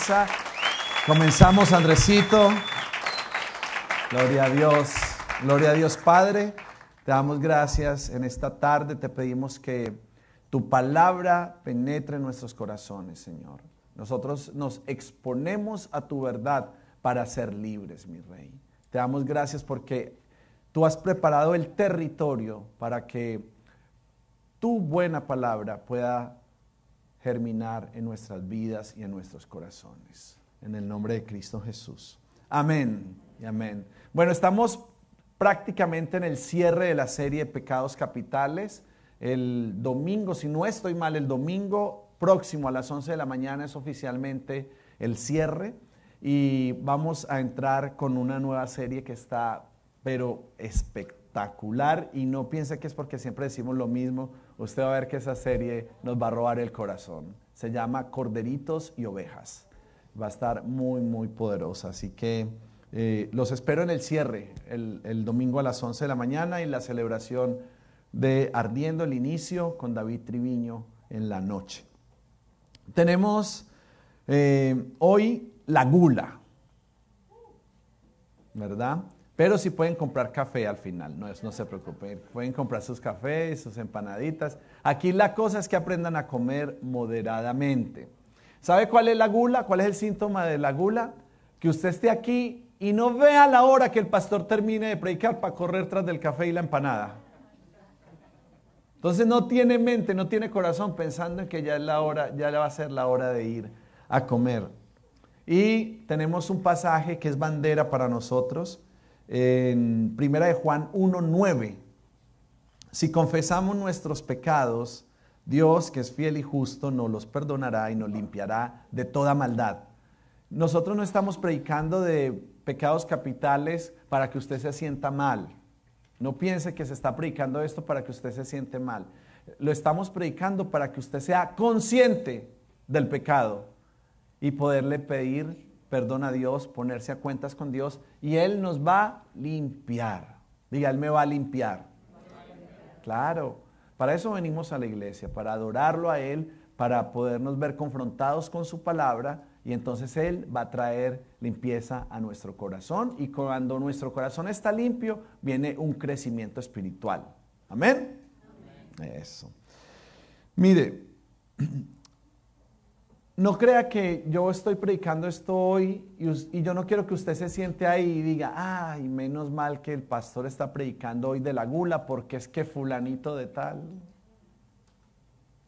alabanza. Comenzamos, Andresito. Gloria a Dios. Gloria a Dios, Padre. Te damos gracias en esta tarde. Te pedimos que tu palabra penetre en nuestros corazones, Señor. Nosotros nos exponemos a tu verdad para ser libres, mi Rey. Te damos gracias porque tú has preparado el territorio para que tu buena palabra pueda germinar en nuestras vidas y en nuestros corazones. En el nombre de Cristo Jesús. Amén y amén. Bueno, estamos prácticamente en el cierre de la serie de pecados capitales. El domingo, si no estoy mal, el domingo próximo a las 11 de la mañana es oficialmente el cierre. Y vamos a entrar con una nueva serie que está, pero espectacular. Y no piense que es porque siempre decimos lo mismo. Usted va a ver que esa serie nos va a robar el corazón. Se llama Corderitos y Ovejas. Va a estar muy, muy poderosa. Así que los espero en el cierre, el domingo a las 11 de la mañana y la celebración de Ardiendo el Inicio con David Triviño en la noche. Tenemos hoy la gula, ¿verdad? Pero sí pueden comprar café al final, no se preocupen, pueden comprar sus cafés, sus empanaditas. Aquí la cosa es que aprendan a comer moderadamente. ¿Sabe cuál es la gula? ¿Cuál es el síntoma de la gula? Que usted esté aquí y no vea la hora que el pastor termine de predicar para correr tras del café y la empanada. Entonces no tiene mente, no tiene corazón pensando en que ya es la hora, ya va a ser la hora de ir a comer. Y tenemos un pasaje que es bandera para nosotros en 1 de Juan 1:9. Si confesamos nuestros pecados, Dios, que es fiel y justo, nos los perdonará y nos limpiará de toda maldad. Nosotros no estamos predicando de pecados capitales para que usted se sienta mal. No piense que se está predicando esto para que usted se siente mal. Lo estamos predicando para que usted sea consciente del pecado y poderle pedir perdón a Dios, ponerse a cuentas con Dios y Él nos va a limpiar. Diga, Él me va a limpiar. Claro, para eso venimos a la iglesia, para adorarlo a Él, para podernos ver confrontados con su palabra y entonces Él va a traer limpieza a nuestro corazón y cuando nuestro corazón está limpio, viene un crecimiento espiritual. ¿Amén? Amén. Eso. Mire, no crea que yo estoy predicando esto hoy y yo no quiero que usted se siente ahí y diga, ay, menos mal que el pastor está predicando hoy de la gula porque es que fulanito de tal,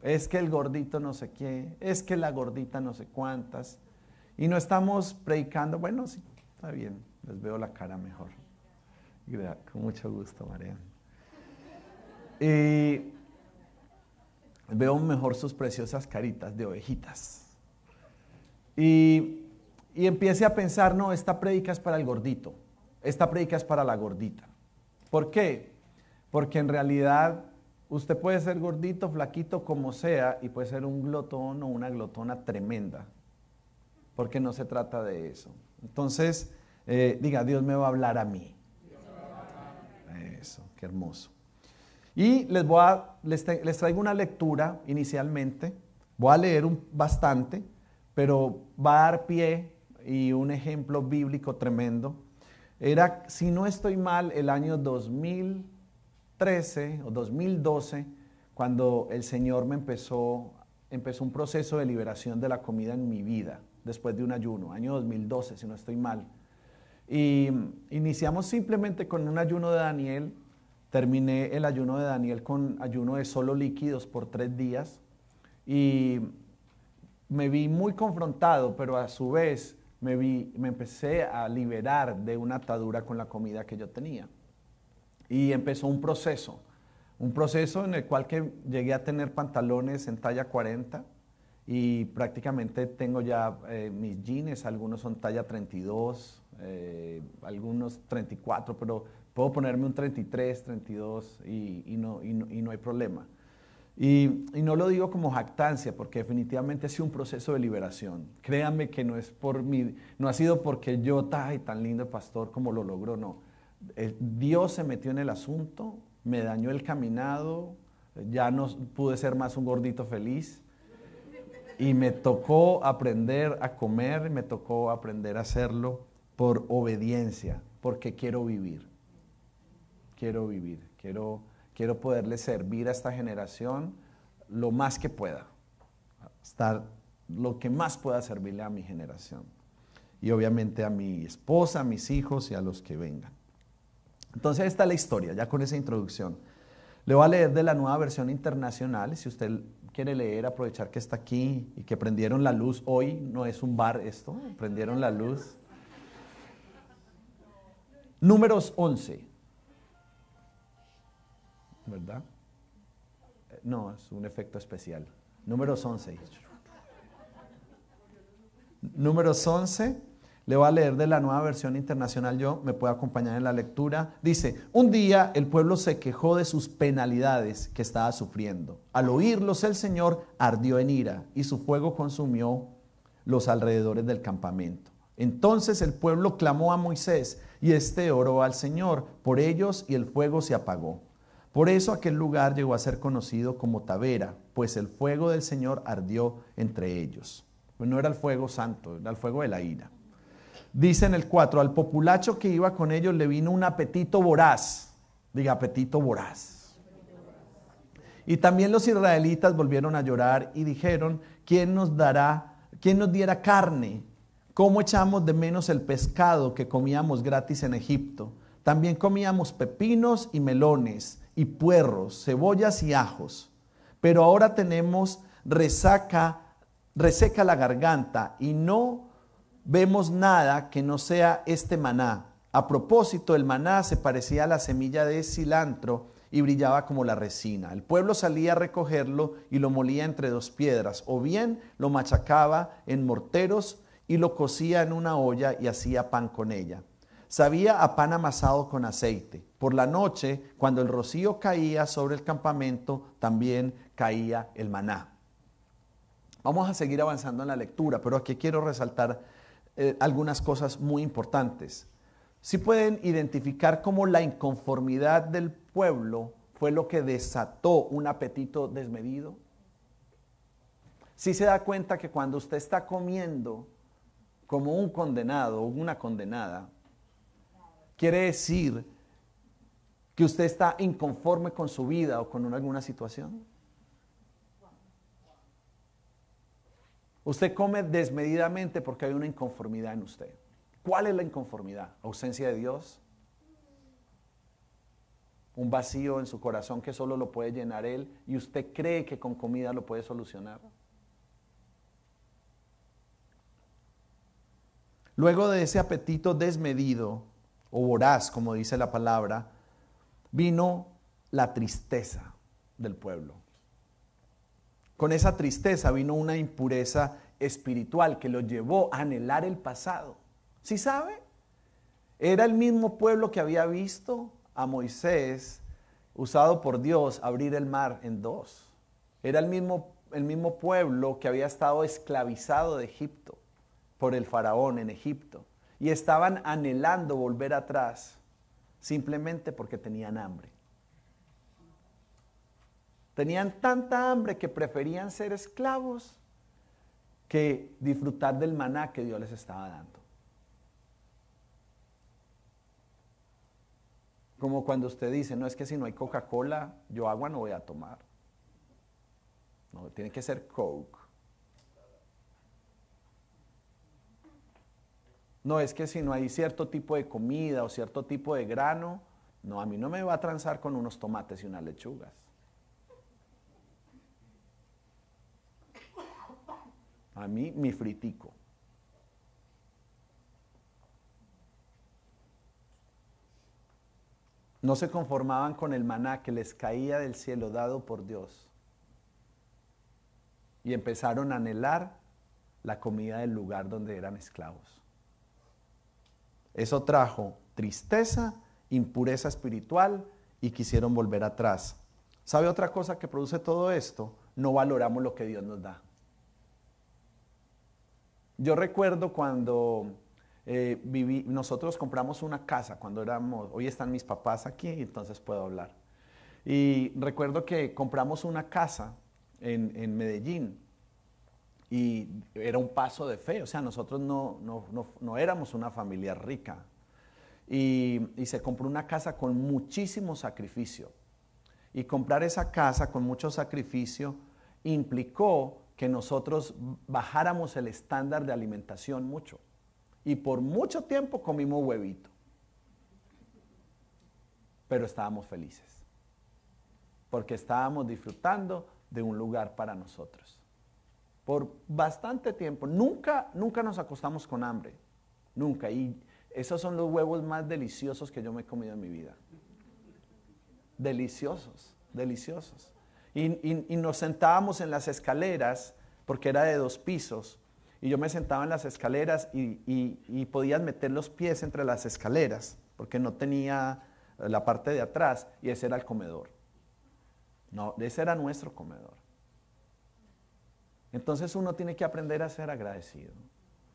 es que el gordito no sé qué, es que la gordita no sé cuántas. Y no estamos predicando, bueno, sí, está bien, les veo la cara mejor. Con mucho gusto, María. Y veo mejor sus preciosas caritas de ovejitas. Y empiece a pensar, no, esta prédica es para el gordito, esta prédica es para la gordita. ¿Por qué? Porque en realidad usted puede ser gordito, flaquito, como sea, y puede ser un glotón o una glotona tremenda, porque no se trata de eso. Entonces, diga, Dios me va a hablar a mí. Eso, qué hermoso. Y les traigo una lectura inicialmente, voy a leer bastante, pero va a dar pie y un ejemplo bíblico tremendo. Era, si no estoy mal, el año 2013 o 2012, cuando el Señor me empezó un proceso de liberación de la comida en mi vida, después de un ayuno, año 2012, si no estoy mal. Y iniciamos simplemente con un ayuno de Daniel. Terminé el ayuno de Daniel con ayuno de solo líquidos por 3 días y me vi muy confrontado, pero a su vez me empecé a liberar de una atadura con la comida que yo tenía. Y empezó un proceso en el cual que llegué a tener pantalones en talla 40 y prácticamente tengo ya mis jeans, algunos son talla 32, algunos 34, pero puedo ponerme un 33, 32 y no hay problema. Y no lo digo como jactancia, porque definitivamente ha sido un proceso de liberación. Créanme que no es por mí, no ha sido porque yo, tan lindo pastor como lo logró, no. Dios se metió en el asunto, me dañó el caminado, ya no pude ser más un gordito feliz. Y me tocó aprender a comer, y me tocó aprender a hacerlo por obediencia, porque quiero vivir. Quiero vivir, quiero poderle servir a esta generación lo más que pueda. Estar lo que más pueda servirle a mi generación. Y obviamente a mi esposa, a mis hijos y a los que vengan. Entonces esta es la historia, ya con esa introducción. Le voy a leer de la Nueva Versión Internacional. Si usted quiere leer, aprovechar que está aquí y que prendieron la luz hoy. No es un bar esto, prendieron la luz. Números 11. ¿Verdad? No, es un efecto especial. Números 11. Números 11. Le voy a leer de la Nueva Versión Internacional, yo me puedo acompañar en la lectura. Dice, un día el pueblo se quejó de sus penalidades que estaba sufriendo. Al oírlos el Señor ardió en ira y su fuego consumió los alrededores del campamento. Entonces el pueblo clamó a Moisés y éste oró al Señor por ellos y el fuego se apagó. Por eso aquel lugar llegó a ser conocido como Tabera, pues el fuego del Señor ardió entre ellos. Pues no era el fuego santo, era el fuego de la ira. Dice en el 4, al populacho que iba con ellos le vino un apetito voraz. Diga, apetito voraz. Y también los israelitas volvieron a llorar y dijeron, ¿quién nos diera carne? ¿Cómo echamos de menos el pescado que comíamos gratis en Egipto? También comíamos pepinos y melones y puerros, cebollas y ajos. Pero ahora tenemos reseca la garganta y no vemos nada que no sea este maná. A propósito, el maná se parecía a la semilla de cilantro y brillaba como la resina. El pueblo salía a recogerlo y lo molía entre dos piedras, o bien lo machacaba en morteros y lo cocía en una olla y hacía pan con ella. Sabía a pan amasado con aceite. Por la noche, cuando el rocío caía sobre el campamento, también caía el maná. Vamos a seguir avanzando en la lectura, pero aquí quiero resaltar algunas cosas muy importantes. ¿Sí pueden identificar cómo la inconformidad del pueblo fue lo que desató un apetito desmedido? ¿Sí se da cuenta que cuando usted está comiendo como un condenado o una condenada, quiere decir que usted está inconforme con su vida o con alguna situación? Usted come desmedidamente porque hay una inconformidad en usted. ¿Cuál es la inconformidad? ¿Ausencia de Dios? ¿Un vacío en su corazón que solo lo puede llenar Él y usted cree que con comida lo puede solucionar? Luego de ese apetito desmedido o voraz, como dice la palabra, vino la tristeza del pueblo. Con esa tristeza vino una impureza espiritual que lo llevó a anhelar el pasado. ¿Sí sabe? Era el mismo pueblo que había visto a Moisés, usado por Dios, abrir el mar en dos. Era el mismo pueblo que había estado esclavizado de Egipto por el faraón en Egipto. Y estaban anhelando volver atrás simplemente porque tenían hambre. Tenían tanta hambre que preferían ser esclavos que disfrutar del maná que Dios les estaba dando. Como cuando usted dice, no, es que si no hay Coca-Cola, yo agua no voy a tomar. No, tiene que ser Coke. No, es que si no hay cierto tipo de comida o cierto tipo de grano, no, a mí no me va a transar con unos tomates y unas lechugas. A mí, mi fritico. No se conformaban con el maná que les caía del cielo dado por Dios. Y empezaron a anhelar la comida del lugar donde eran esclavos. Eso trajo tristeza, impureza espiritual y quisieron volver atrás. ¿Sabe otra cosa que produce todo esto? No valoramos lo que Dios nos da. Yo recuerdo cuando nosotros compramos una casa, cuando hoy están mis papás aquí, entonces puedo hablar. Y recuerdo que compramos una casa en Medellín Y era un paso de fe, o sea, nosotros no éramos una familia rica. Y se compró una casa con muchísimo sacrificio. Y comprar esa casa con mucho sacrificio implicó que nosotros bajáramos el estándar de alimentación mucho. Y por mucho tiempo comimos huevito. Pero estábamos felices. Porque estábamos disfrutando de un lugar para nosotros. Por bastante tiempo. Nunca nos acostamos con hambre. Nunca. Y esos son los huevos más deliciosos que yo me he comido en mi vida. Deliciosos, deliciosos. Y nos sentábamos en las escaleras, porque era de 2 pisos, y yo me sentaba en las escaleras y podías meter los pies entre las escaleras, porque no tenía la parte de atrás, y ese era el comedor. No, ese era nuestro comedor. Entonces uno tiene que aprender a ser agradecido.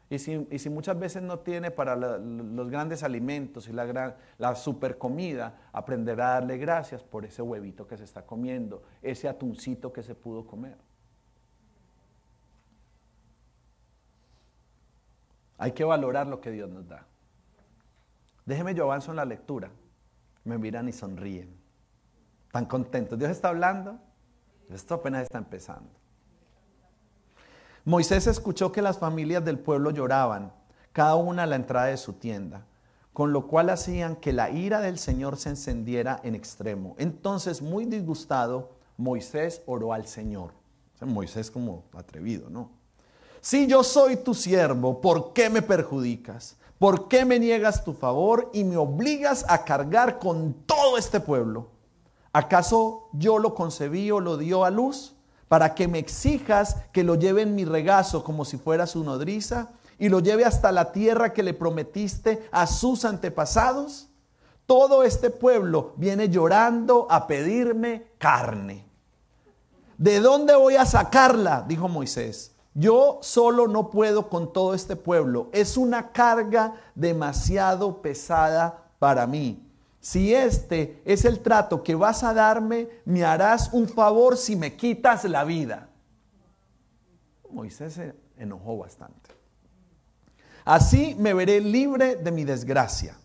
Y si muchas veces no tiene para los grandes alimentos y la super comida, aprender a darle gracias por ese huevito que se está comiendo, ese atuncito que se pudo comer. Hay que valorar lo que Dios nos da. Déjeme, yo avanzo en la lectura. Me miran y sonríen. Están contentos. ¿Dios está hablando? Esto apenas está empezando. Moisés escuchó que las familias del pueblo lloraban, cada una a la entrada de su tienda, con lo cual hacían que la ira del Señor se encendiera en extremo. Entonces, muy disgustado, Moisés oró al Señor. O sea, Moisés como atrevido, ¿no? Si yo soy tu siervo, ¿por qué me perjudicas? ¿Por qué me niegas tu favor y me obligas a cargar con todo este pueblo? ¿Acaso yo lo concebí o lo dio a luz? Para que me exijas que lo lleve en mi regazo como si fuera su nodriza y lo lleve hasta la tierra que le prometiste a sus antepasados. Todo este pueblo viene llorando a pedirme carne. ¿De dónde voy a sacarla?, dijo Moisés. Yo solo no puedo con todo este pueblo. Es una carga demasiado pesada para mí. Si este es el trato que vas a darme, me harás un favor si me quitas la vida. Moisés se enojó bastante. Así me veré libre de mi desgracia.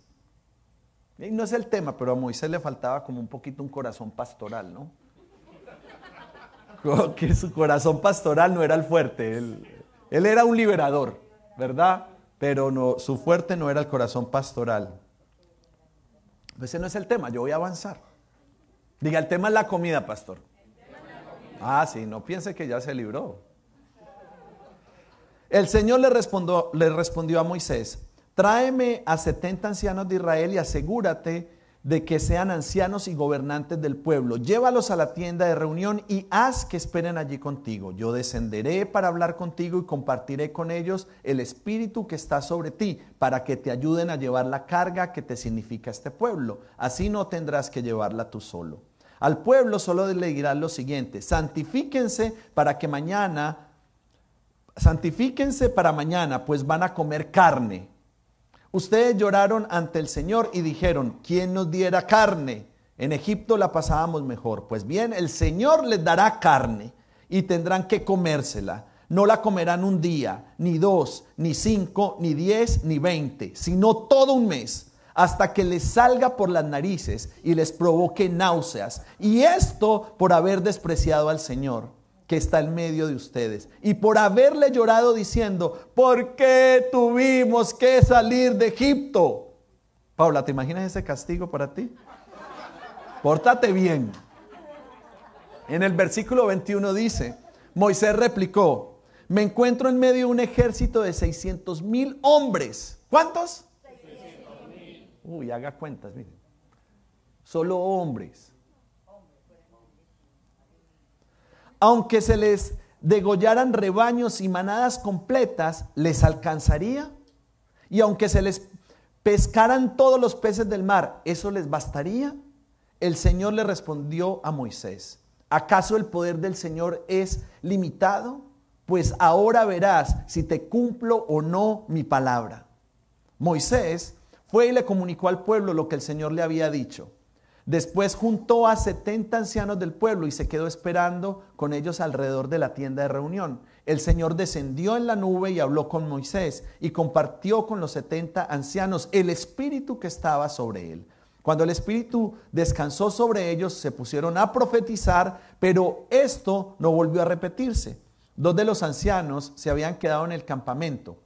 Y no es el tema, pero a Moisés le faltaba como un poquito un corazón pastoral, ¿no? Como que su corazón pastoral no era el fuerte. Él era un liberador, ¿verdad? Pero no, su fuerte no era el corazón pastoral. Ese no es el tema, yo voy a avanzar. Diga, el tema es la comida, pastor. Ah, sí, no piense que ya se libró. El Señor le respondió a Moisés: tráeme a 70 ancianos de Israel y asegúrate de que sean ancianos y gobernantes del pueblo. Llévalos a la tienda de reunión y haz que esperen allí contigo. Yo descenderé para hablar contigo y compartiré con ellos el espíritu que está sobre ti, para que te ayuden a llevar la carga que te significa este pueblo. Así no tendrás que llevarla tú solo. Al pueblo solo le dirás lo siguiente: santifíquense para mañana, pues van a comer carne. Ustedes lloraron ante el Señor y dijeron: ¿quién nos diera carne? En Egipto la pasábamos mejor. Pues bien, el Señor les dará carne y tendrán que comérsela. No la comerán un día, ni 2, ni 5, ni 10, ni 20, sino todo un mes, hasta que les salga por las narices y les provoque náuseas. Y esto por haber despreciado al Señor, que está en medio de ustedes, y por haberle llorado diciendo: ¿por qué tuvimos que salir de Egipto? Paula, ¿te imaginas ese castigo para ti? Pórtate bien. En el versículo 21 dice: Moisés replicó: me encuentro en medio de un ejército de 600,000 hombres. ¿Cuántos? 600,000. Uy, haga cuentas, miren. Solo hombres. Aunque se les degollaran rebaños y manadas completas, ¿les alcanzaría? Y aunque se les pescaran todos los peces del mar, ¿eso les bastaría? El Señor le respondió a Moisés: ¿acaso el poder del Señor es limitado? Pues ahora verás si te cumplo o no mi palabra. Moisés fue y le comunicó al pueblo lo que el Señor le había dicho. Después juntó a 70 ancianos del pueblo y se quedó esperando con ellos alrededor de la tienda de reunión. el Señor descendió en la nube y habló con Moisés y compartió con los 70 ancianos el espíritu que estaba sobre él. Cuando el espíritu descansó sobre ellos, se pusieron a profetizar, pero esto no volvió a repetirse. 2 de los ancianos se habían quedado en el campamento.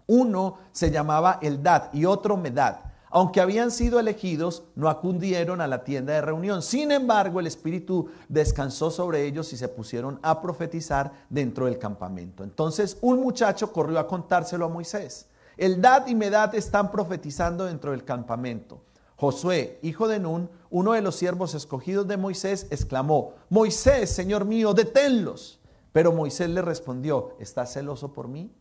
Uno se llamaba Eldad y otro Medad. Aunque habían sido elegidos, no acudieron a la tienda de reunión. Sin embargo, el Espíritu descansó sobre ellos y se pusieron a profetizar dentro del campamento. Entonces, un muchacho corrió a contárselo a Moisés. Eldad y Medad están profetizando dentro del campamento. Josué, hijo de Nun, uno de los siervos escogidos de Moisés, exclamó: Moisés, Señor mío, deténlos. Pero Moisés le respondió: ¿estás celoso por mí?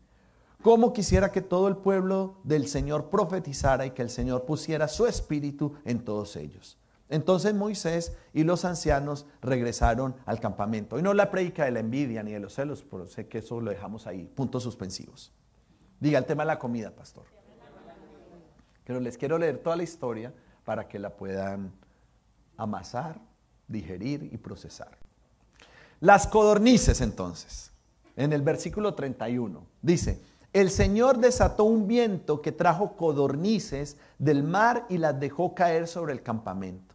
¿Cómo quisiera que todo el pueblo del Señor profetizara y que el Señor pusiera su espíritu en todos ellos? Entonces Moisés y los ancianos regresaron al campamento. Y no la predica de la envidia ni de los celos, pero sé que eso lo dejamos ahí, puntos suspensivos. Diga el tema de la comida, pastor. Pero les quiero leer toda la historia para que la puedan amasar, digerir y procesar. Las codornices, entonces, en el versículo 31, dice: el Señor desató un viento que trajo codornices del mar y las dejó caer sobre el campamento.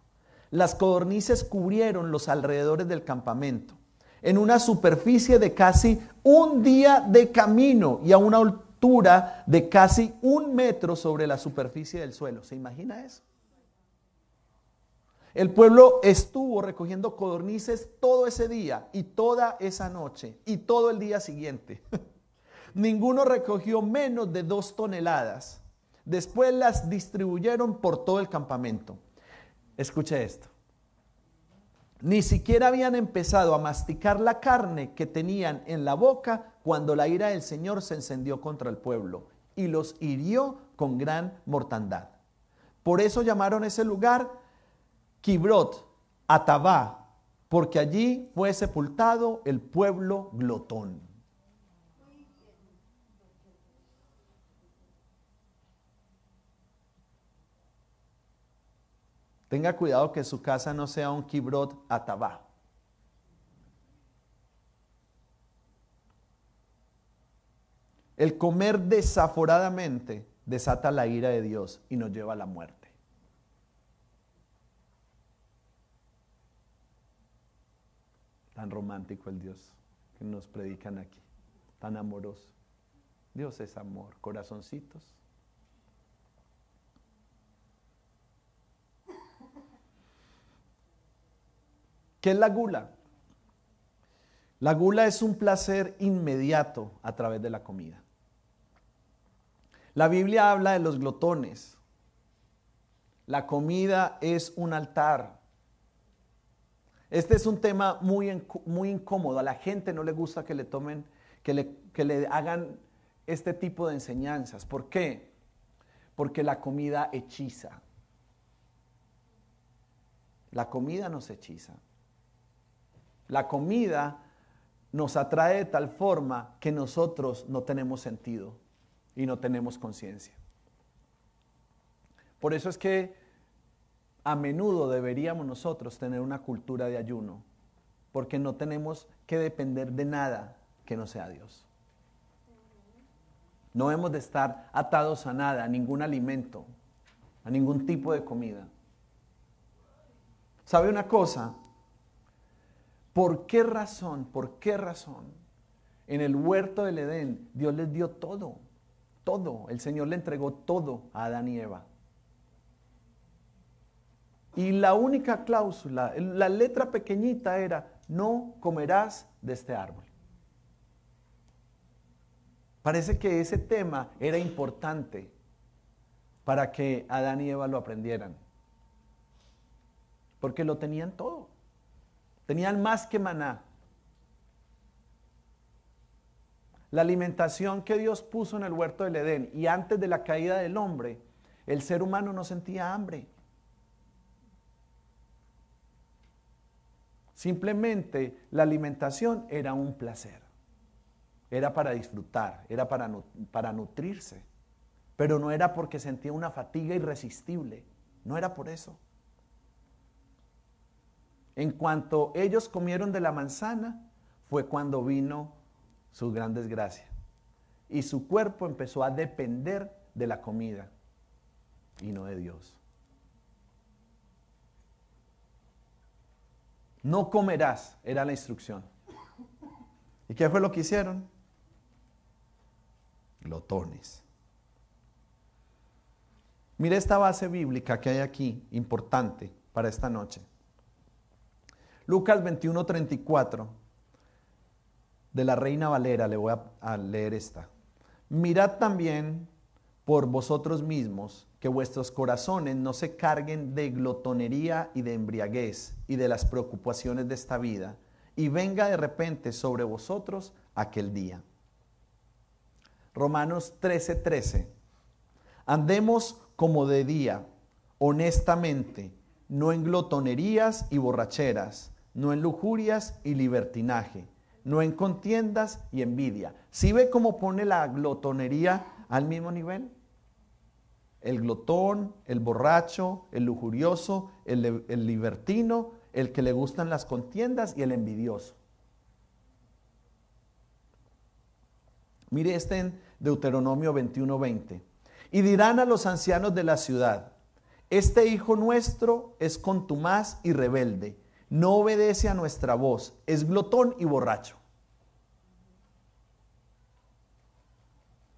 Las codornices cubrieron los alrededores del campamento, en una superficie de casi un día de camino y a una altura de casi 1 metro sobre la superficie del suelo. ¿Se imagina eso? El pueblo estuvo recogiendo codornices todo ese día y toda esa noche y todo el día siguiente. Ninguno recogió menos de 2 toneladas. Después las distribuyeron por todo el campamento. Escuche esto. Ni siquiera habían empezado a masticar la carne que tenían en la boca cuando la ira del Señor se encendió contra el pueblo y los hirió con gran mortandad. Por eso llamaron ese lugar Kibrot Atavá, porque allí fue sepultado el pueblo glotón. Tenga cuidado que su casa no sea un Kibrot Atavá. El comer desaforadamente desata la ira de Dios y nos lleva a la muerte. Tan romántico el Dios que nos predican aquí, tan amoroso. Dios es amor, corazoncitos. ¿Qué es la gula? La gula es un placer inmediato a través de la comida. La Biblia habla de los glotones. La comida es un altar. Este es un tema muy incómodo. A la gente no le gusta que le tomen, que le hagan este tipo de enseñanzas. ¿Por qué? Porque la comida hechiza. La comida nos hechiza. La comida nos atrae de tal forma que nosotros no tenemos sentido y no tenemos conciencia. Por eso es que a menudo deberíamos nosotros tener una cultura de ayuno, porque no tenemos que depender de nada que no sea Dios. No hemos de estar atados a nada, a ningún alimento, a ningún tipo de comida. ¿Sabe una cosa? ¿Por qué razón en el huerto del Edén Dios les dio todo? Todo. El Señor le entregó todo a Adán y Eva. Y la única cláusula, la letra pequeñita era: no comerás de este árbol. Parece que ese tema era importante para que Adán y Eva lo aprendieran. Porque lo tenían todo. Tenían más que maná. La alimentación que Dios puso en el huerto del Edén y antes de la caída del hombre, el ser humano no sentía hambre. Simplemente la alimentación era un placer. Era para disfrutar, era para nutrirse. Pero no era porque sentía una fatiga irresistible. No era por eso. En cuanto ellos comieron de la manzana, fue cuando vino su gran desgracia. Y su cuerpo empezó a depender de la comida y no de Dios. No comerás, era la instrucción. ¿Y qué fue lo que hicieron? Glotones. Mire esta base bíblica que hay aquí, importante para esta noche. Lucas 21:34, de la Reina Valera, le voy a leer esta. Mirad también por vosotros mismos que vuestros corazones no se carguen de glotonería y de embriaguez y de las preocupaciones de esta vida, y venga de repente sobre vosotros aquel día. Romanos 13:13. Andemos como de día, honestamente, no en glotonerías y borracheras, no en lujurias y libertinaje, no en contiendas y envidia. ¿Sí ve cómo pone la glotonería al mismo nivel? El glotón, el borracho, el lujurioso, el libertino, el que le gustan las contiendas y el envidioso. Mire este en Deuteronomio 21:20. Y dirán a los ancianos de la ciudad: este hijo nuestro es contumaz y rebelde, no obedece a nuestra voz, es glotón y borracho.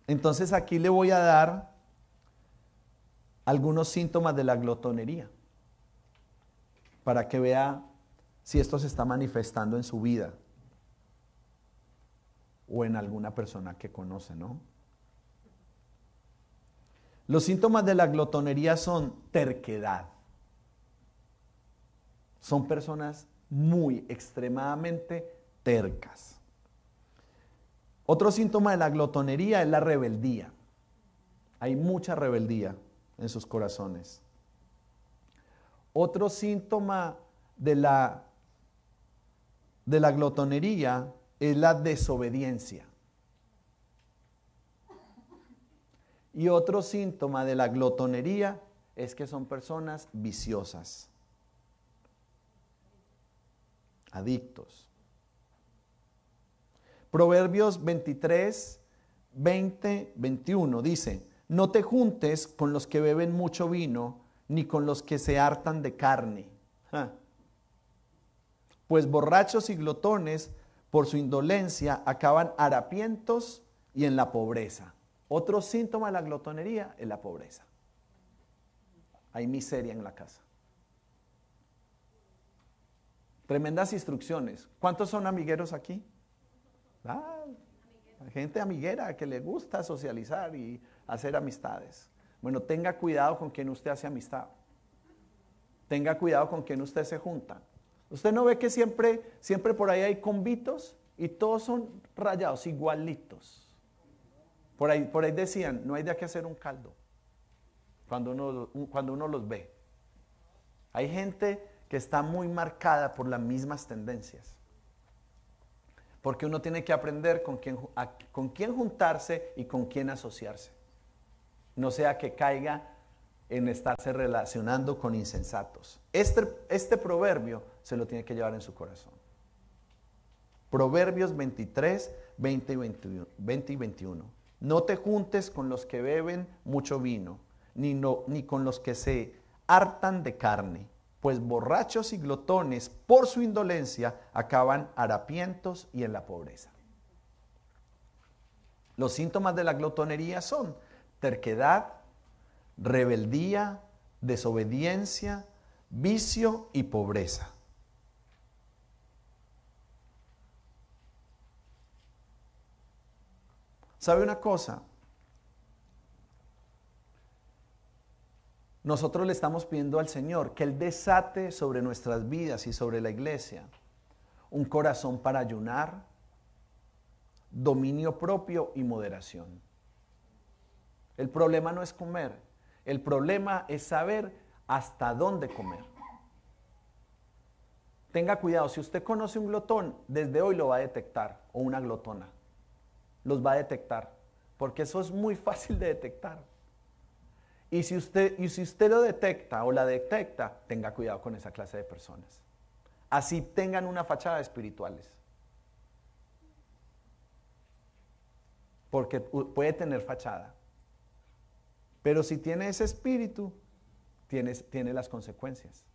Entonces aquí le voy a dar algunos síntomas de la glotonería, para que vea si esto se está manifestando en su vida o en alguna persona que conoce, ¿no? Los síntomas de la glotonería son terquedad. Son personas muy extremadamente tercas. Otro síntoma de la glotonería es la rebeldía. Hay mucha rebeldía en sus corazones. Otro síntoma de la glotonería es la desobediencia. Y otro síntoma de la glotonería es que son personas viciosas, adictos. Proverbios 23, 20, 21 dice: no te juntes con los que beben mucho vino, ni con los que se hartan de carne. Pues borrachos y glotones, por su indolencia, acaban harapientos y en la pobreza. Otro síntoma de la glotonería es la pobreza. Hay miseria en la casa. Tremendas instrucciones. ¿Cuántos son amigueros aquí? Gente amiguera que le gusta socializar y hacer amistades. Bueno, tenga cuidado con quien usted hace amistad. Tenga cuidado con quien usted se junta. Usted no ve que siempre por ahí hay convitos y todos son rayados, igualitos. Por ahí decían, no hay de qué hacer un caldo cuando uno los ve. Hay gente que está muy marcada por las mismas tendencias. Porque uno tiene que aprender con quién juntarse y con quién asociarse. No sea que caiga en estarse relacionando con insensatos. Este proverbio se lo tiene que llevar en su corazón. Proverbios 23, 20 y 21. No te juntes con los que beben mucho vino, ni con los que se hartan de carne, pues borrachos y glotones por su indolencia acaban harapientos y en la pobreza. Los síntomas de la glotonería son terquedad, rebeldía, desobediencia, vicio y pobreza. ¿Sabe una cosa? Nosotros le estamos pidiendo al Señor que Él desate sobre nuestras vidas y sobre la iglesia un corazón para ayunar, dominio propio y moderación. El problema no es comer, el problema es saber hasta dónde comer. Tenga cuidado, si usted conoce un glotón, desde hoy lo va a detectar, o una glotona. Los va a detectar, porque eso es muy fácil de detectar. Y si usted lo detecta o la detecta, tenga cuidado con esa clase de personas. Así tengan una fachada de espirituales. porque puede tener fachada. Pero si tiene ese espíritu, tiene las consecuencias.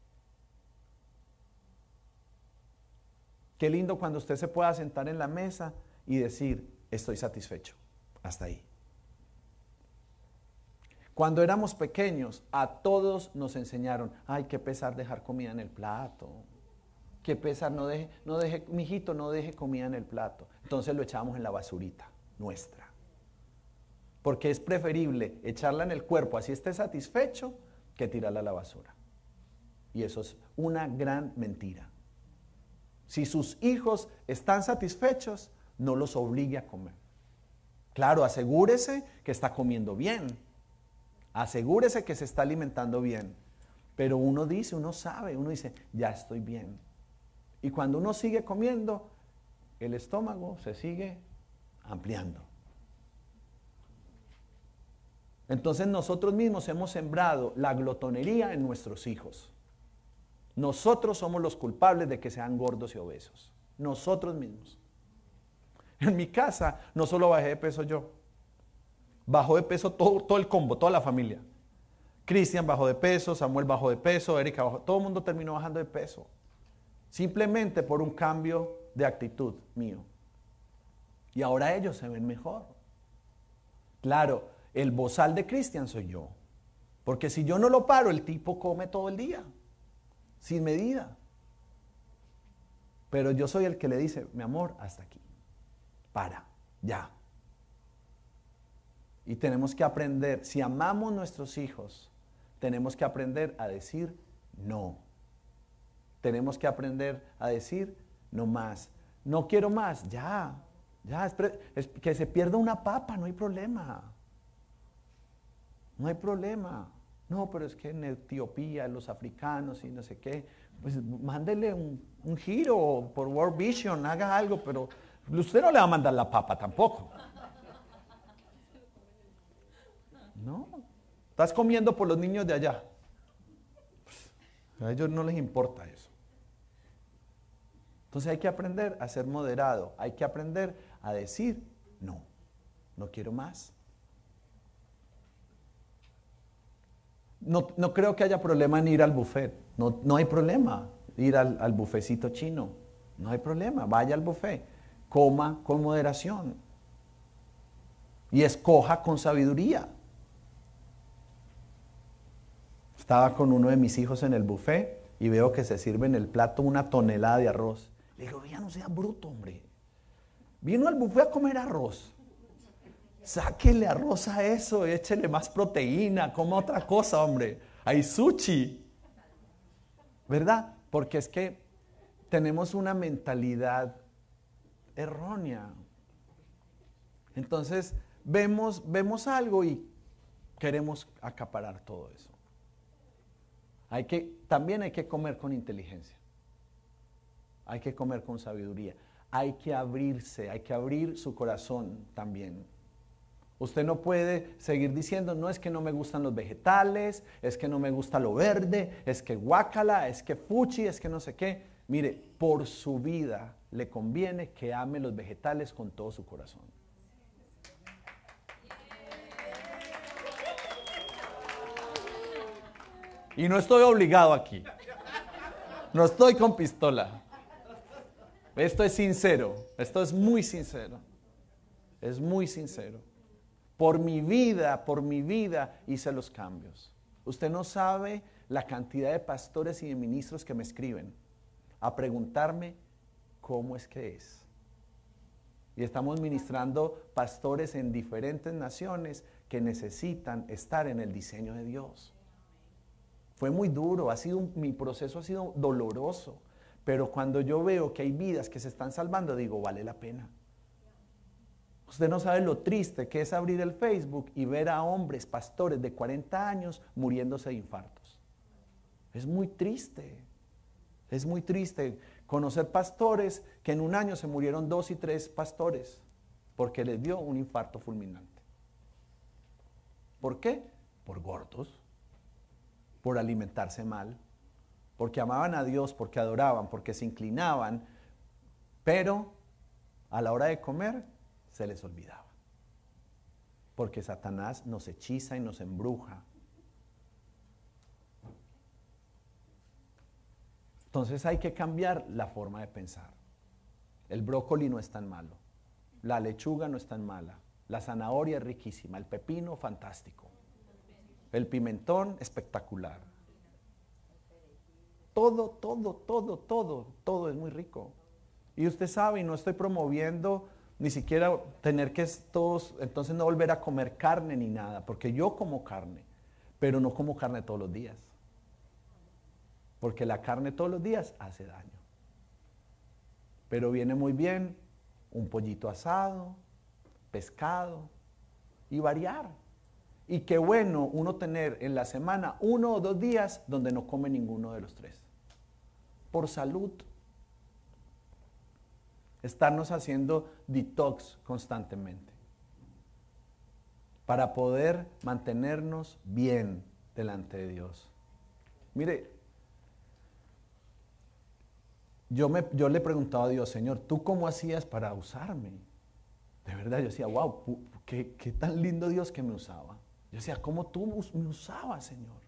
Qué lindo cuando usted se pueda sentar en la mesa y decir, estoy satisfecho, hasta ahí. Cuando éramos pequeños, a todos nos enseñaron, ay, qué pesar dejar comida en el plato. Qué pesar, mijito, no deje comida en el plato. Entonces lo echábamos en la basurita nuestra. Porque es preferible echarla en el cuerpo, así esté satisfecho, que tirarla a la basura. Y eso es una gran mentira. Si sus hijos están satisfechos, no los obligue a comer. Claro, asegúrese que está comiendo bien. Asegúrese que se está alimentando bien. Pero uno dice, ya estoy bien. Y cuando uno sigue comiendo, el estómago se sigue ampliando. Entonces nosotros mismos hemos sembrado la glotonería en nuestros hijos. Nosotros somos los culpables de que sean gordos y obesos. Nosotros mismos. En mi casa no solo bajé de peso yo. Bajó de peso todo el combo, toda la familia. Cristian bajó de peso, Samuel bajó de peso, Erika bajó. Todo el mundo terminó bajando de peso. Simplemente por un cambio de actitud mío. Y ahora ellos se ven mejor. Claro, el bozal de Cristian soy yo. Porque si yo no lo paro, el tipo come todo el día. Sin medida. Pero yo soy el que le dice, mi amor, hasta aquí. Para, ya. Y tenemos que aprender, si amamos a nuestros hijos, tenemos que aprender a decir no. Tenemos que aprender a decir no más. No quiero más, ya. Es que se pierda una papa, no hay problema. No hay problema. No, pero es que en Etiopía, los africanos y no sé qué, pues mándele un giro por World Vision, haga algo, pero usted no le va a mandar la papa tampoco. No, estás comiendo por los niños de allá. A ellos no les importa eso. Entonces hay que aprender a ser moderado, hay que aprender a decir no, no quiero más. No creo que haya problema en ir al buffet. No hay problema ir al buffetcito chino. No hay problema. Vaya al buffet. Coma con moderación. Y escoja con sabiduría. Estaba con uno de mis hijos en el buffet y veo que se sirve en el plato una tonelada de arroz. Le digo, ya no sea bruto, hombre. Vino al buffet a comer arroz. Sáquele arroz a eso, échele más proteína, coma otra cosa, hombre. Hay sushi. ¿Verdad? Porque es que tenemos una mentalidad errónea. Entonces, vemos algo y queremos acaparar todo eso. También hay que comer con inteligencia. Hay que comer con sabiduría. Hay que abrirse, hay que abrir su corazón también. Usted no puede seguir diciendo, no, es que no me gustan los vegetales, es que no me gusta lo verde, es que guácala, es que fuchi, es que no sé qué. Mire, por su vida le conviene que ame los vegetales con todo su corazón. Y no estoy obligado aquí. No estoy con pistola. Esto es sincero, esto es muy sincero. Es muy sincero. Por mi vida hice los cambios. Usted no sabe la cantidad de pastores y de ministros que me escriben a preguntarme cómo es que es. Y estamos ministrando pastores en diferentes naciones que necesitan estar en el diseño de Dios. Fue muy duro, mi proceso ha sido doloroso, pero cuando yo veo que hay vidas que se están salvando, digo, vale la pena. Usted no sabe lo triste que es abrir el Facebook y ver a hombres, pastores de 40 años muriéndose de infartos. Es muy triste conocer pastores que en un año se murieron 2 y 3 pastores porque les dio un infarto fulminante. ¿Por qué? Por gordos, por alimentarse mal, porque amaban a Dios, porque adoraban, porque se inclinaban, pero a la hora de comer se les olvidaba. porque Satanás nos hechiza y nos embruja. Entonces hay que cambiar la forma de pensar. El brócoli no es tan malo, la lechuga no es tan mala, la zanahoria es riquísima, el pepino fantástico, el pimentón espectacular. Todo es muy rico. Y usted sabe, y no estoy promoviendo ni siquiera tener que todos, entonces no volver a comer carne ni nada, porque yo como carne, pero no como carne todos los días. Porque la carne todos los días hace daño. Pero viene muy bien un pollito asado, pescado y variar. Y qué bueno uno tener en la semana 1 o 2 días donde no come ninguno de los 3. Por salud. Estarnos haciendo detox constantemente. Para poder mantenernos bien delante de Dios. Mire, yo le preguntaba a Dios, Señor, ¿tú cómo hacías para usarme? De verdad, yo decía, wow, qué tan lindo Dios que me usaba. Yo decía, ¿cómo tú me usabas, Señor?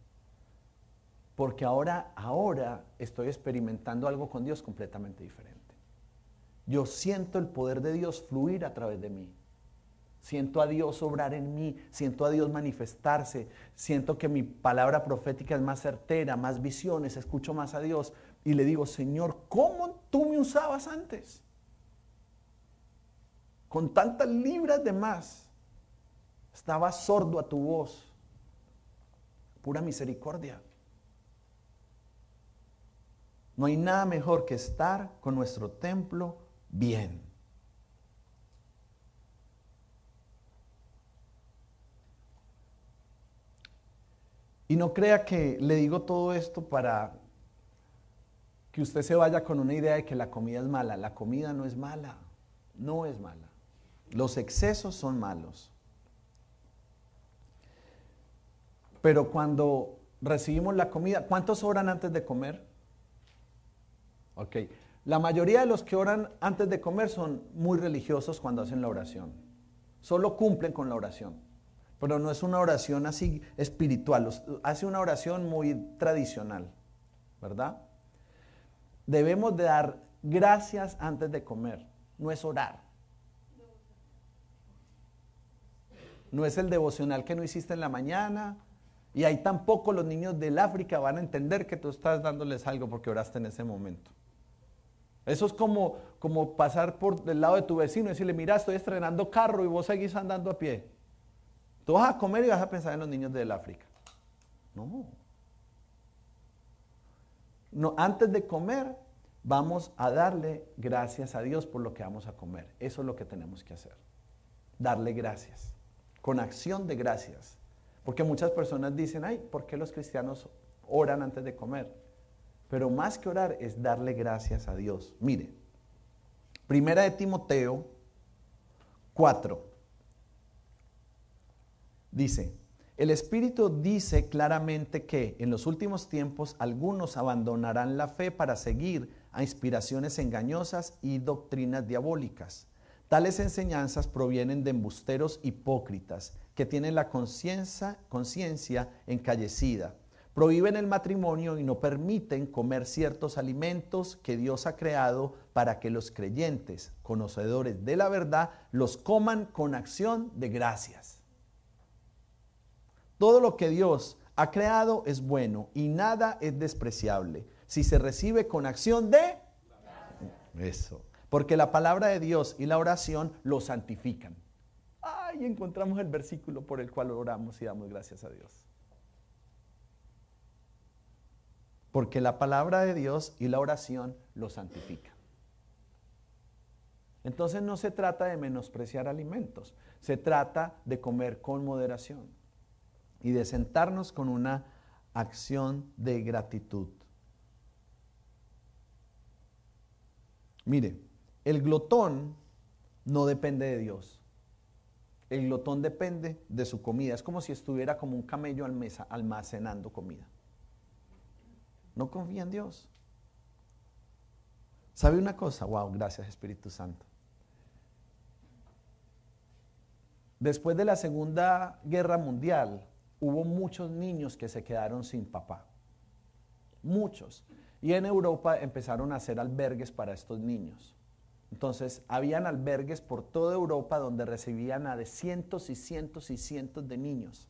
Porque ahora estoy experimentando algo con Dios completamente diferente. Yo siento el poder de Dios fluir a través de mí. Siento a Dios obrar en mí, siento a Dios manifestarse, siento que mi palabra profética es más certera, más visiones, escucho más a Dios y le digo, Señor, ¿cómo tú me usabas antes? Con tantas libras de más, estaba sordo a tu voz, pura misericordia. No hay nada mejor que estar con nuestro templo bien. Y no crea que le digo todo esto para que usted se vaya con una idea de que la comida es mala. La comida no es mala, no es mala. Los excesos son malos. Pero cuando recibimos la comida, ¿cuántos oran antes de comer? Ok. La mayoría de los que oran antes de comer son muy religiosos cuando hacen la oración. Solo cumplen con la oración. Pero no es una oración así espiritual, hace una oración muy tradicional, ¿verdad? Debemos de dar gracias antes de comer, no es orar. No es el devocional que no hiciste en la mañana, y ahí tampoco los niños del África van a entender que tú estás dándoles algo porque oraste en ese momento. Eso es como pasar por el lado de tu vecino y decirle, mira, estoy estrenando carro y vos seguís andando a pie. Tú vas a comer y vas a pensar en los niños del África. No, antes de comer vamos a darle gracias a Dios por lo que vamos a comer. Eso es lo que tenemos que hacer. Darle gracias. Con acción de gracias. Porque muchas personas dicen, ay, ¿por qué los cristianos oran antes de comer? Pero más que orar es darle gracias a Dios. Mire, 1 Timoteo 4. Dice, el Espíritu dice claramente que en los últimos tiempos algunos abandonarán la fe para seguir a inspiraciones engañosas y doctrinas diabólicas. Tales enseñanzas provienen de embusteros hipócritas que tienen la conciencia encallecida. Prohíben el matrimonio y no permiten comer ciertos alimentos que Dios ha creado para que los creyentes, conocedores de la verdad, los coman con acción de gracias. Todo lo que Dios ha creado es bueno y nada es despreciable si se recibe con acción de eso. Porque la palabra de Dios y la oración lo santifican. Ay, encontramos el versículo por el cual oramos y damos gracias a Dios. Porque la palabra de Dios y la oración lo santifican. Entonces no se trata de menospreciar alimentos, se trata de comer con moderación. Y de sentarnos con una acción de gratitud. Mire, el glotón no depende de Dios. El glotón depende de su comida. Es como si estuviera como un camello almacenando comida. No confía en Dios. ¿Sabe una cosa? Wow, gracias Espíritu Santo. Después de la Segunda Guerra Mundial, hubo muchos niños que se quedaron sin papá. Muchos. Y en Europa empezaron a hacer albergues para estos niños. Entonces, habían albergues por toda Europa donde recibían a de cientos y cientos y cientos de niños.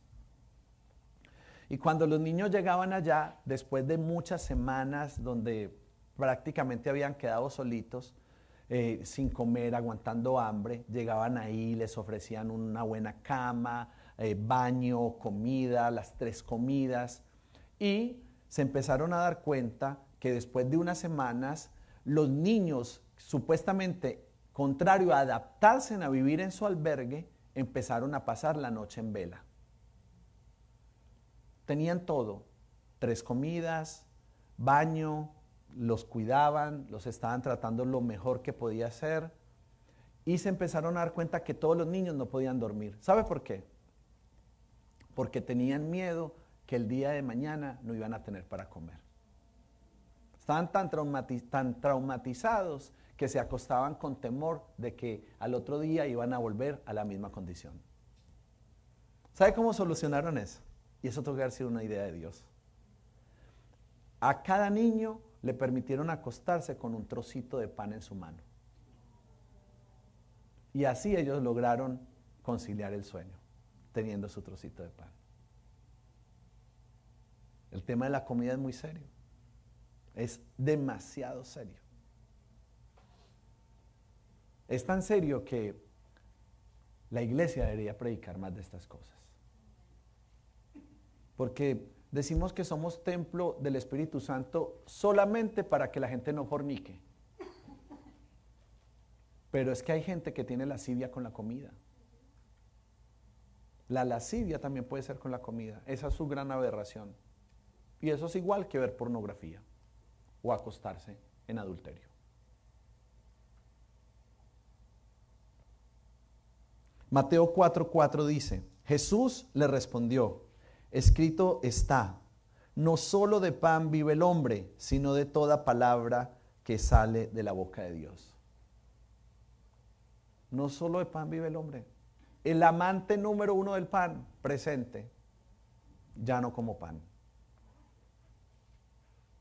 Y cuando los niños llegaban allá, después de muchas semanas donde prácticamente habían quedado solitos, sin comer, aguantando hambre, llegaban ahí, les ofrecían una buena cama, baño, comida, las 3 comidas, y se empezaron a dar cuenta que después de unas semanas, los niños, supuestamente contrario a adaptarse a vivir en su albergue, empezaron a pasar la noche en vela. Tenían todo, 3 comidas, baño, los cuidaban, los estaban tratando lo mejor que podía ser, y se empezaron a dar cuenta que todos los niños no podían dormir. ¿Sabe por qué? Porque tenían miedo que el día de mañana no iban a tener para comer. Estaban tan traumatizados que se acostaban con temor de que al otro día iban a volver a la misma condición. ¿Sabe cómo solucionaron eso? Y eso tuvo que haber sido una idea de Dios. A cada niño le permitieron acostarse con un trocito de pan en su mano. Y así ellos lograron conciliar el sueño, teniendo su trocito de pan. El tema de la comida es muy serio. Es demasiado serio. Es tan serio que la iglesia debería predicar más de estas cosas. Porque decimos que somos templo del Espíritu Santo solamente para que la gente no fornique. Pero es que hay gente que tiene lascivia con la comida. La lascivia también puede ser con la comida. Esa es su gran aberración. Y eso es igual que ver pornografía o acostarse en adulterio. Mateo 4:4 dice, Jesús le respondió, escrito está, no solo de pan vive el hombre, sino de toda palabra que sale de la boca de Dios. No solo de pan vive el hombre. El amante número 1 del pan, presente, ya no como pan.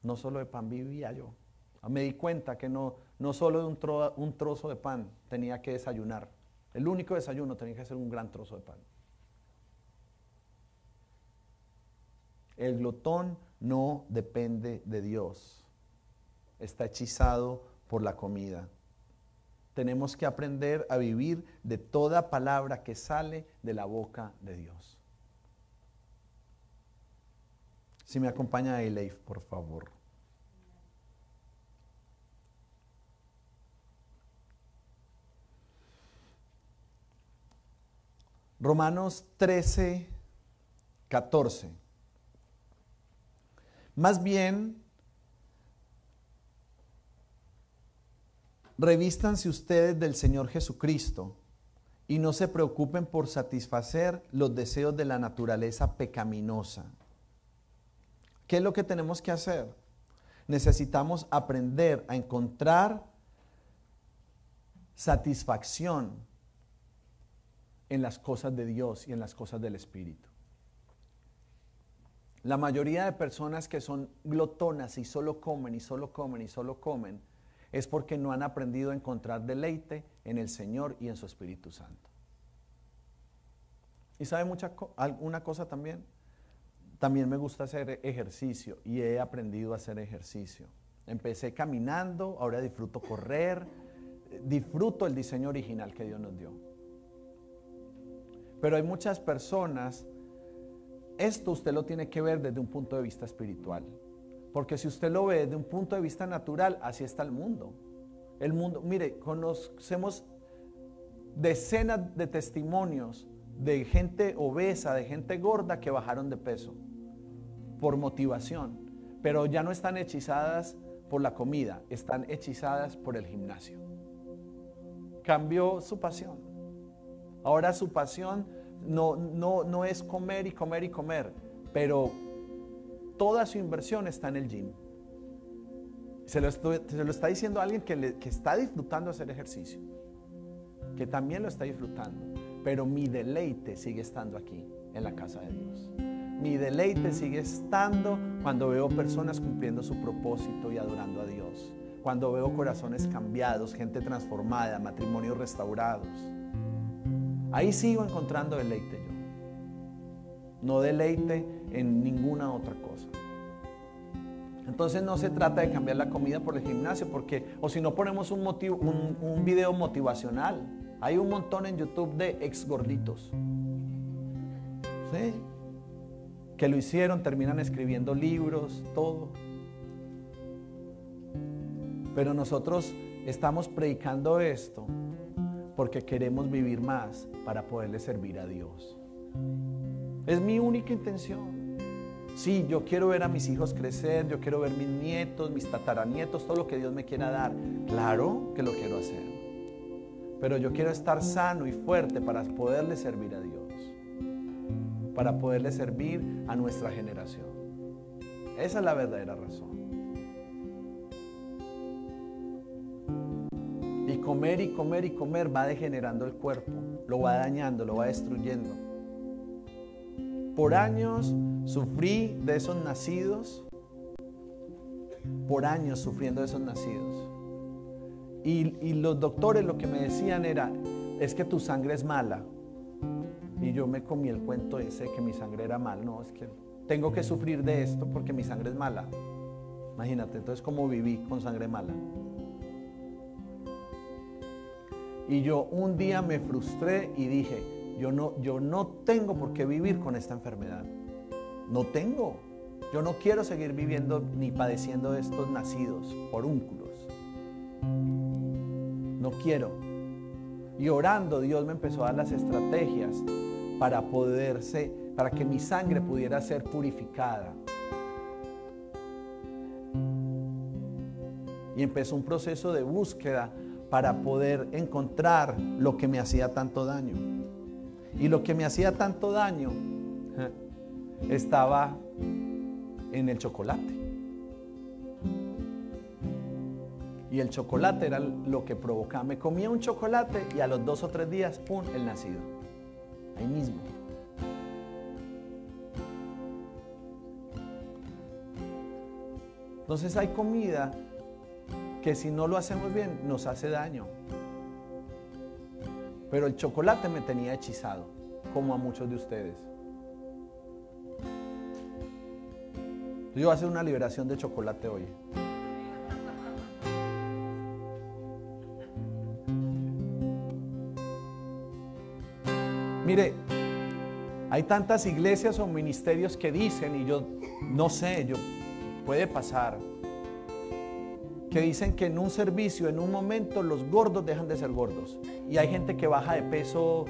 No solo de pan vivía yo. Me di cuenta que no solo de un trozo de pan tenía que desayunar. El único desayuno tenía que ser un gran trozo de pan. El glotón no depende de Dios. Está hechizado por la comida. Tenemos que aprender a vivir de toda palabra que sale de la boca de Dios. Si me acompaña Eleif, por favor. Romanos 13:14. Más bien, revístanse ustedes del Señor Jesucristo y no se preocupen por satisfacer los deseos de la naturaleza pecaminosa. ¿Qué es lo que tenemos que hacer? Necesitamos aprender a encontrar satisfacción en las cosas de Dios y en las cosas del Espíritu. La mayoría de personas que son glotonas y solo comen y solo comen y solo comen es porque no han aprendido a encontrar deleite en el Señor y en su Espíritu Santo. ¿Y sabe una cosa también? También me gusta hacer ejercicio y he aprendido a hacer ejercicio. Empecé caminando, ahora disfruto correr, disfruto el diseño original que Dios nos dio. Pero hay muchas personas, esto usted lo tiene que ver desde un punto de vista espiritual. Porque si usted lo ve desde un punto de vista natural, así está el mundo. El mundo, mire, conocemos decenas de testimonios de gente obesa, de gente gorda que bajaron de peso por motivación, pero ya no están hechizadas por la comida, están hechizadas por el gimnasio. Cambió su pasión. Ahora su pasión no es comer y comer y comer, pero toda su inversión está en el gym. Se lo está diciendo alguien que está disfrutando hacer ejercicio, que también lo está disfrutando. pero mi deleite sigue estando aquí, en la casa de Dios. Mi deleite sigue estando cuando veo personas cumpliendo su propósito y adorando a Dios. Cuando veo corazones cambiados, gente transformada, matrimonios restaurados. Ahí sigo encontrando deleite yo. No deleite en ninguna otra cosa. Entonces no se trata de cambiar la comida por el gimnasio, porque, o si no ponemos un video motivacional. Hay un montón en YouTube de ex gorditos, ¿sí?, que lo hicieron, terminan escribiendo libros, todo. Pero nosotros estamos predicando esto porque queremos vivir más para poderle servir a Dios. Es mi única intención. Sí, yo quiero ver a mis hijos crecer, yo quiero ver mis nietos, mis tataranietos, todo lo que Dios me quiera dar. Claro que lo quiero hacer. Pero yo quiero estar sano y fuerte para poderle servir a Dios, para poderle servir a nuestra generación. Esa es la verdadera razón. Y comer y comer y comer va degenerando el cuerpo, lo va dañando, lo va destruyendo. Por años sufrí de esos nacidos, por años sufriendo de esos nacidos. Y los doctores lo que me decían era, es que tu sangre es mala. Y yo me comí el cuento ese que mi sangre era mala. No, es que tengo que sufrir de esto porque mi sangre es mala. Imagínate, entonces cómo viví con sangre mala. Y yo un día me frustré y dije, yo no tengo por qué vivir con esta enfermedad. No tengo. Yo no quiero seguir viviendo ni padeciendo de estos nacidos, porúnculos. No quiero. Y orando, Dios me empezó a dar las estrategias para que mi sangre pudiera ser purificada. Y empezó un proceso de búsqueda para poder encontrar lo que me hacía tanto daño. Y lo que me hacía tanto daño estaba en el chocolate. Y el chocolate era lo que provocaba. Me comía un chocolate y a los 2 o 3 días, ¡pum!, el nacido. Ahí mismo. Entonces hay comida que si no lo hacemos bien nos hace daño. Pero el chocolate me tenía hechizado, como a muchos de ustedes. Yo voy a hacer una liberación de chocolate hoy. Mire, hay tantas iglesias o ministerios que dicen, y yo no sé, puede pasar, que dicen que en un servicio, en un momento, los gordos dejan de ser gordos. Y hay gente que baja de peso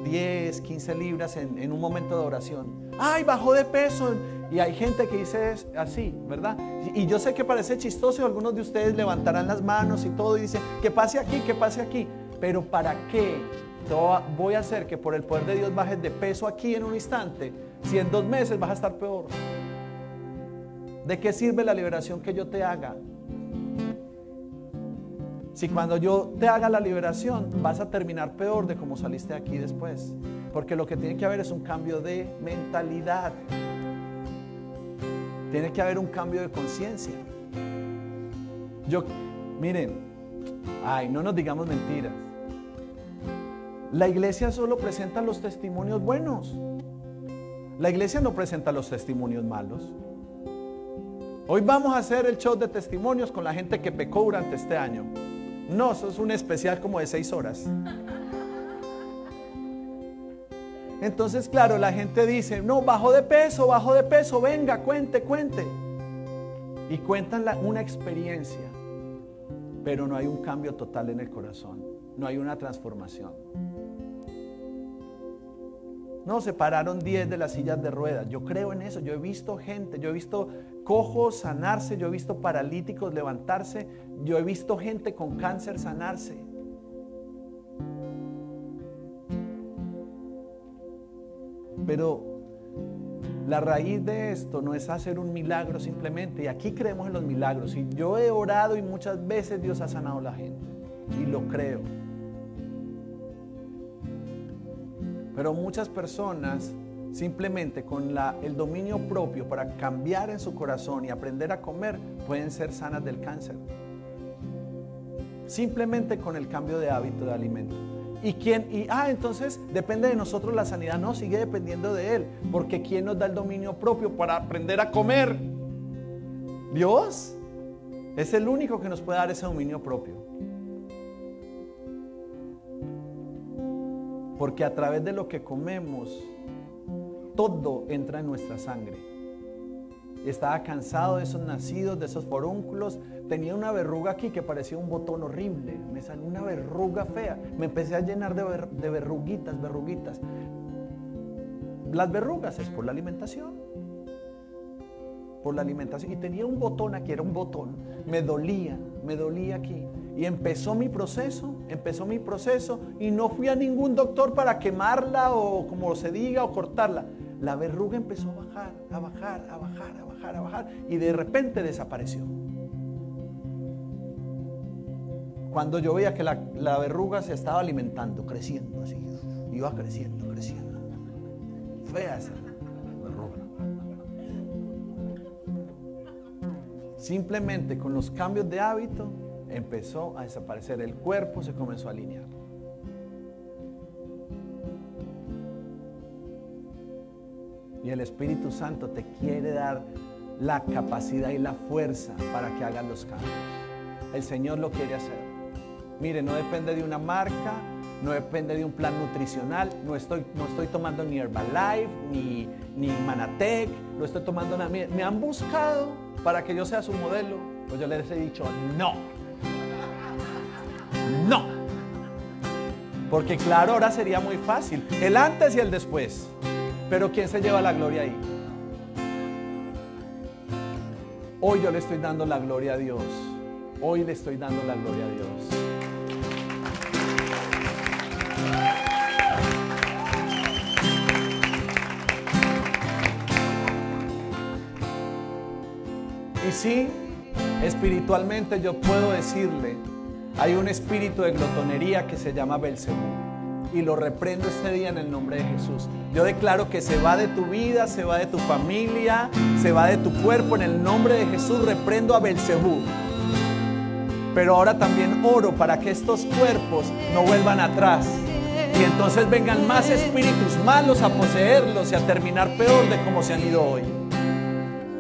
10, 15 libras en un momento de oración. ¡Ay, bajó de peso! Y hay gente que dice así, ¿verdad? Y yo sé que parece chistoso y algunos de ustedes levantarán las manos y todo y dicen, que pase aquí, que pase aquí. Pero ¿para qué voy a hacer que por el poder de Dios bajes de peso aquí en un instante si en 2 meses vas a estar peor? ¿De qué sirve la liberación que yo te haga? Si cuando yo te haga la liberación vas a terminar peor de como saliste aquí después. Porque lo que tiene que haber es un cambio de mentalidad. Tiene que haber un cambio de conciencia. Miren, no nos digamos mentiras. La iglesia solo presenta los testimonios buenos. La iglesia no presenta los testimonios malos. Hoy vamos a hacer el show de testimonios con la gente que pecó durante este año. No, eso es un especial como de 6 horas. Entonces, claro, la gente dice, no, bajó de peso, venga, cuente. Y cuentan una experiencia, pero no hay un cambio total en el corazón, no hay una transformación. No, se pararon 10 de las sillas de ruedas. Yo creo en eso. Yo he visto gente, yo he visto cojos sanarse, yo he visto paralíticos levantarse, yo he visto gente con cáncer sanarse. Pero la raíz de esto no es hacer un milagro simplemente. Y aquí creemos en los milagros. Y yo he orado y muchas veces Dios ha sanado a la gente. Y lo creo. Pero muchas personas simplemente con el dominio propio para cambiar en su corazón y aprender a comer pueden ser sanas del cáncer. Simplemente con el cambio de hábito de alimento. Entonces depende de nosotros la sanidad. No, sigue dependiendo de Él. Porque ¿quién nos da el dominio propio para aprender a comer? Dios es el único que nos puede dar ese dominio propio. Porque a través de lo que comemos, todo entra en nuestra sangre. Estaba cansado de esos nacidos, de esos forúnculos. Tenía una verruga aquí que parecía un botón horrible. Me salió una verruga fea. Me empecé a llenar de verruguitas. Las verrugas es por la alimentación. Y tenía un botón aquí, era un botón. Me dolía aquí. Y empezó mi proceso. Y no fui a ningún doctor para quemarla o como se diga, o cortarla. La verruga empezó a bajar. Y de repente desapareció. Cuando yo veía que la verruga se estaba alimentando, creciendo así. Iba creciendo. Fea esa verruga. Simplemente con los cambios de hábito empezó a desaparecer. El cuerpo se comenzó a alinear. Y el Espíritu Santo te quiere dar la capacidad y la fuerza para que hagas los cambios. El Señor lo quiere hacer. Mire, no depende de una marca, no depende de un plan nutricional. No estoy tomando ni Herbalife, ni Manatec, no estoy tomando nada. Me han buscado para que yo sea su modelo. Pues yo les he dicho no. Porque claro, ahora sería muy fácil. El antes y el después. Pero ¿quién se lleva la gloria ahí? Hoy yo le estoy dando la gloria a Dios. Hoy le estoy dando la gloria a Dios. Y sí, espiritualmente yo puedo decirle, hay un espíritu de glotonería que se llama Belcebú. Y lo reprendo este día en el nombre de Jesús. Yo declaro que se va de tu vida, se va de tu familia, se va de tu cuerpo. En el nombre de Jesús reprendo a Belcebú. Pero ahora también oro para que estos cuerpos no vuelvan atrás. Y entonces vengan más espíritus malos a poseerlos y a terminar peor de como se han ido hoy.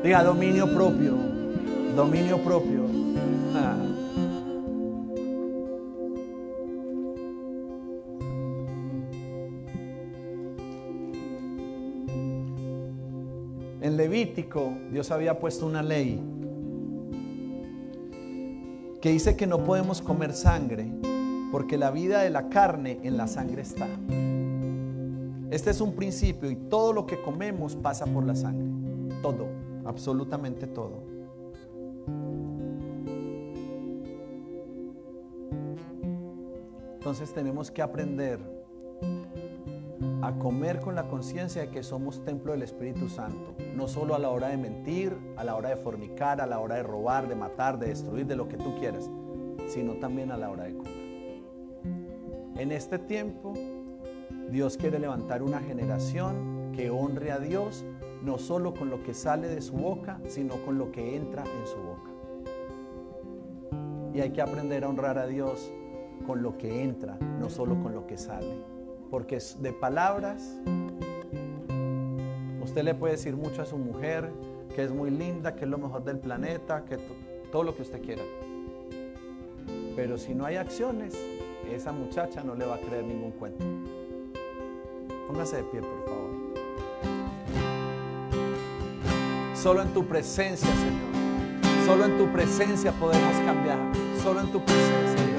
Diga, dominio propio. Dominio propio. En Levítico, Dios había puesto una ley que dice que no podemos comer sangre porque la vida de la carne en la sangre está. Este es un principio y todo lo que comemos pasa por la sangre. Todo, absolutamente todo. Entonces tenemos que aprender a comer con la conciencia de que somos templo del Espíritu Santo, no solo a la hora de mentir, a la hora de fornicar, a la hora de robar, de matar, de destruir, de lo que tú quieras, sino también a la hora de comer. En este tiempo, Dios quiere levantar una generación que honre a Dios, no solo con lo que sale de su boca, sino con lo que entra en su boca. Y hay que aprender a honrar a Dios con lo que entra, no solo con lo que sale. Porque de palabras, usted le puede decir mucho a su mujer, que es muy linda, que es lo mejor del planeta, que todo lo que usted quiera. Pero si no hay acciones, esa muchacha no le va a creer ningún cuento. Póngase de pie, por favor. Solo en tu presencia, Señor. Solo en tu presencia podemos cambiar. Solo en tu presencia, Dios.